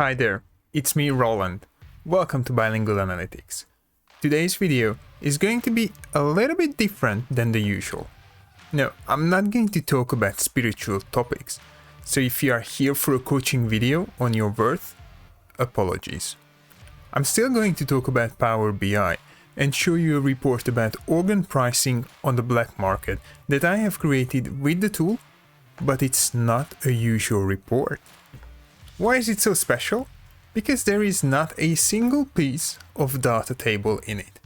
Hi there, it's me Roland. Welcome to Bilingual Analytics. Today's video is going to be a little bit different than the usual. No, I'm not going to talk about spiritual topics, so if you are here for a coaching video on your worth, apologies. I'm still going to talk about Power BI and show you a report about organ pricing on the black market that I have created with the tool, but it's not a usual report. Why is it so special? Because there is not a single piece of data table in it.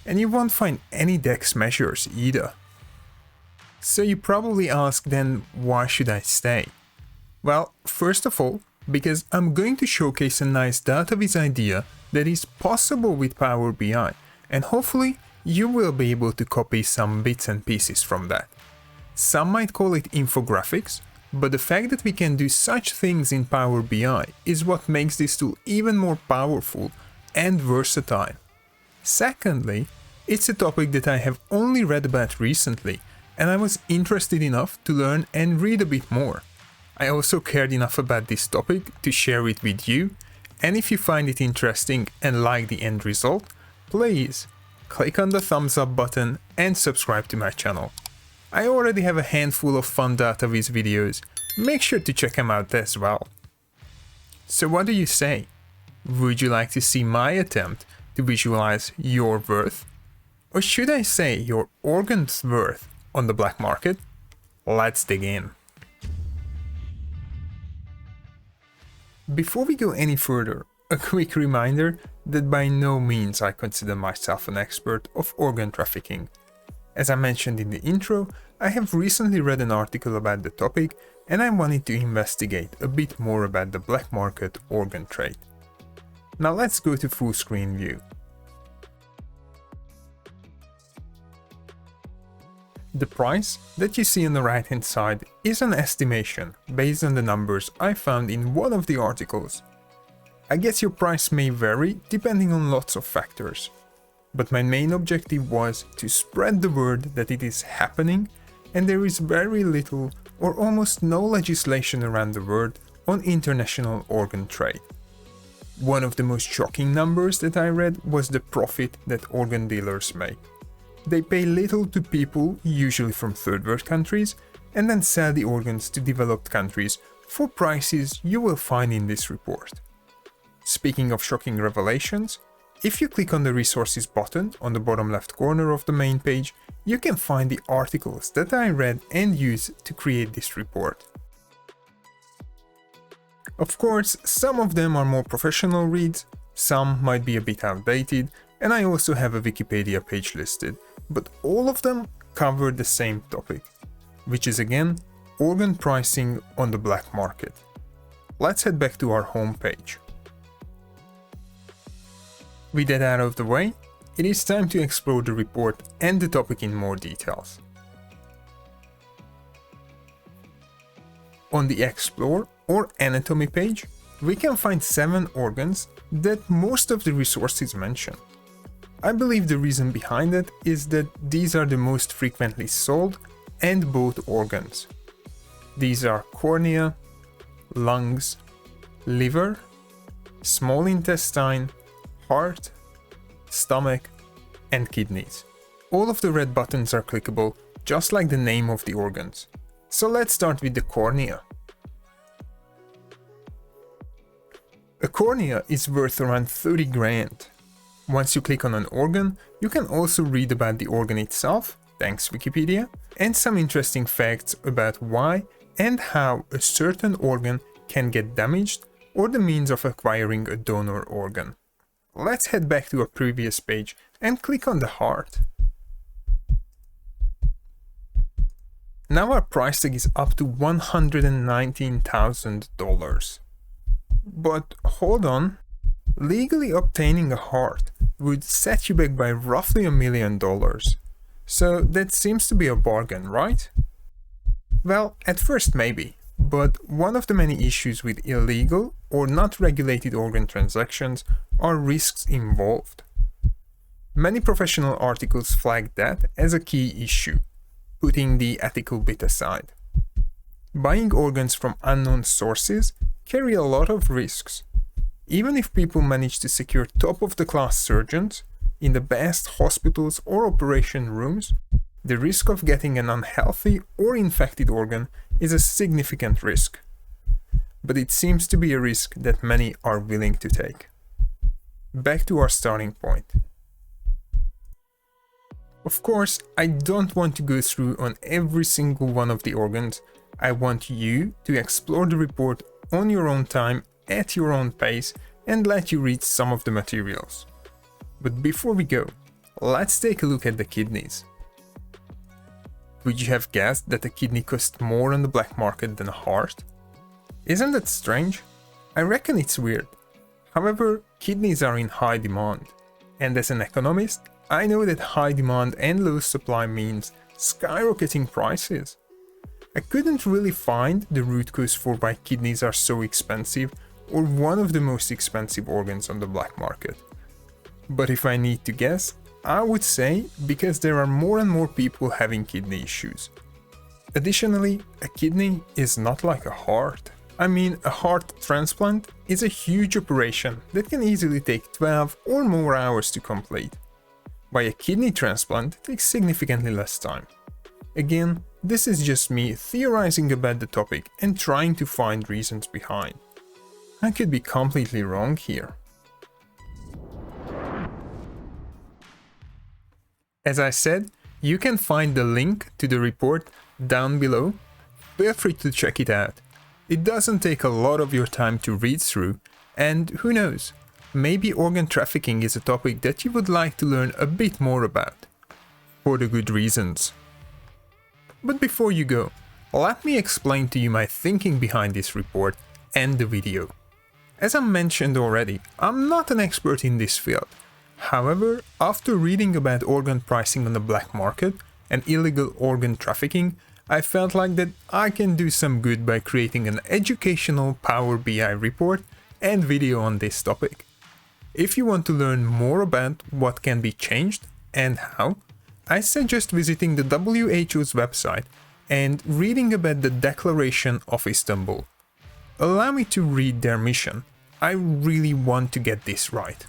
And you won't find any DEX measures either. So you probably ask then, why should I stay? Well, first of all, because I'm going to showcase a nice data viz idea that is possible with Power BI, and hopefully you will be able to copy some bits and pieces from that. Some might call it infographics, but the fact that we can do such things in Power BI is what makes this tool even more powerful and versatile. Secondly, it's a topic that I have only read about recently, and I was interested enough to learn and read a bit more. I also cared enough about this topic to share it with you, and if you find it interesting and like the end result, please click on the thumbs up button and subscribe to my channel. I already have a handful of fun data viz videos, make sure to check them out as well. So what do you say? Would you like to see my attempt to visualize your worth? Or should I say your organ's worth on the black market? Let's dig in. Before we go any further, a quick reminder that by no means I consider myself an expert of organ trafficking. As I mentioned in the intro, I have recently read an article about the topic and I wanted to investigate a bit more about the black market organ trade. Now let's go to full screen view. The price that you see on the right hand side is an estimation based on the numbers I found in one of the articles. I guess your price may vary depending on lots of factors. But my main objective was to spread the word that it is happening, and there is very little or almost no legislation around the world on international organ trade. One of the most shocking numbers that I read was the profit that organ dealers make. They pay little to people, usually from third world countries, and then sell the organs to developed countries for prices you will find in this report. Speaking of shocking revelations, if you click on the resources button on the bottom left corner of the main page, you can find the articles that I read and used to create this report. Of course, some of them are more professional reads, some might be a bit outdated, and I also have a Wikipedia page listed, but all of them cover the same topic, which is again organ pricing on the black market. Let's head back to our home page. With that out of the way, it is time to explore the report and the topic in more details. On the Explore or Anatomy page, we can find 7 organs that most of the resources mention. I believe the reason behind it is that these are the most frequently sold and bought organs. These are cornea, lungs, liver, small intestine, heart, stomach, and kidneys. All of the red buttons are clickable, just like the name of the organs. So let's start with the cornea. A cornea is worth around 30 grand. Once you click on an organ, you can also read about the organ itself, thanks Wikipedia, and some interesting facts about why and how a certain organ can get damaged or the means of acquiring a donor organ. Let's head back to a previous page and click on the heart. Now our price tag is up to $119,000. But hold on, legally obtaining a heart would set you back by roughly $1 million. So that seems to be a bargain, right? Well, at first maybe. But one of the many issues with illegal or not regulated organ transactions are risks involved. Many professional articles flag that as a key issue, putting the ethical bit aside. Buying organs from unknown sources carry a lot of risks. Even if people manage to secure top-of-the-class surgeons in the best hospitals or operation rooms, the risk of getting an unhealthy or infected organ is a significant risk. But it seems to be a risk that many are willing to take. Back to our starting point. Of course, I don't want to go through on every single one of the organs. I want you to explore the report on your own time, at your own pace, and let you read some of the materials. But before we go, let's take a look at the kidneys. Would you have guessed that a kidney costs more on the black market than a heart? Isn't that strange? I reckon it's weird. However, kidneys are in high demand, and as an economist, I know that high demand and low supply means skyrocketing prices. I couldn't really find the root cause for why kidneys are so expensive or one of the most expensive organs on the black market. But if I need to guess, I would say because there are more and more people having kidney issues. Additionally, a kidney is not like a heart. I mean, a heart transplant is a huge operation that can easily take 12 or more hours to complete, while a kidney transplant takes significantly less time. Again, this is just me theorizing about the topic and trying to find reasons behind. I could be completely wrong here. As I said, you can find the link to the report down below. Feel free to check it out. It doesn't take a lot of your time to read through, and who knows, maybe organ trafficking is a topic that you would like to learn a bit more about, for the good reasons. But before you go, let me explain to you my thinking behind this report and the video. As I mentioned already, I'm not an expert in this field. However, after reading about organ pricing on the black market and illegal organ trafficking, I felt like that I can do some good by creating an educational Power BI report and video on this topic. If you want to learn more about what can be changed and how, I suggest visiting the WHO's website and reading about the Declaration of Istanbul. Allow me to read their mission. I really want to get this right.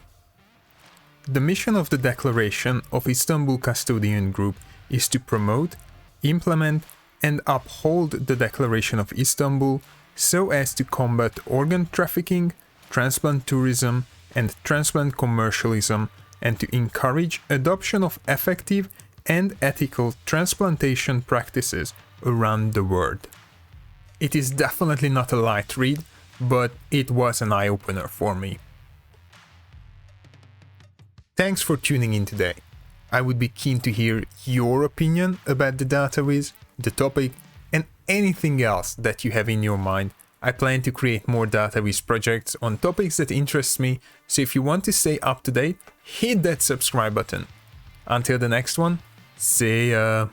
The mission of the Declaration of Istanbul Custodian Group is to promote, implement, and uphold the Declaration of Istanbul so as to combat organ trafficking, transplant tourism, and transplant commercialism, and to encourage adoption of effective and ethical transplantation practices around the world. It is definitely not a light read, but it was an eye-opener for me. Thanks for tuning in today. I would be keen to hear your opinion about the data viz, the topic, and anything else that you have in your mind. I plan to create more data viz projects on topics that interest me, so if you want to stay up to date, hit that subscribe button. Until the next one, see ya!